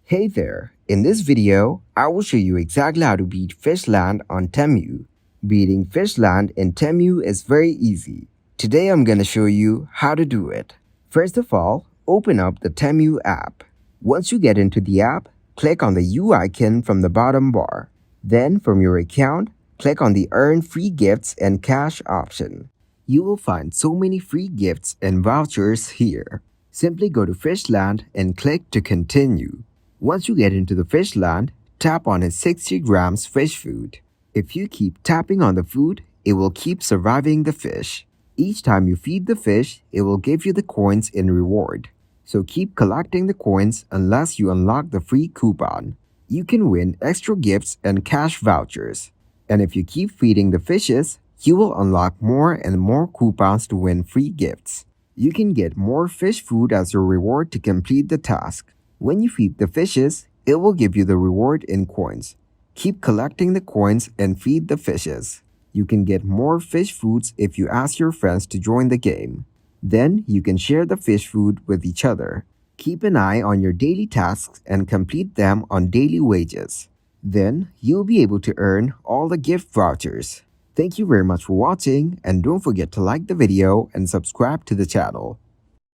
Hey there, in this video, I will show you exactly how to beat Fishland on Temu. Beating Fishland in Temu is very easy. Today I'm gonna show you how to do it. First of all, open up the Temu app. Once you get into the app, click on the U icon from the bottom bar. Then from your account, click on the Earn Free Gifts and Cash option. You will find so many free gifts and vouchers here. Simply go to Fishland and click to continue. Once you get into the Fishland, tap on his 60 grams fish food. If you keep tapping on the food, it will keep surviving the fish. Each time you feed the fish, it will give you the coins in reward. So keep collecting the coins unless you unlock the free coupon. You can win extra gifts and cash vouchers. And if you keep feeding the fishes, you will unlock more and more coupons to win free gifts. You can get more fish food as your reward to complete the task. When you feed the fishes, it will give you the reward in coins. Keep collecting the coins and feed the fishes. You can get more fish foods if you ask your friends to join the game. Then you can share the fish food with each other. Keep an eye on your daily tasks and complete them on daily wages. Then you'll be able to earn all the gift vouchers. Thank you very much for watching, and don't forget to like the video and subscribe to the channel.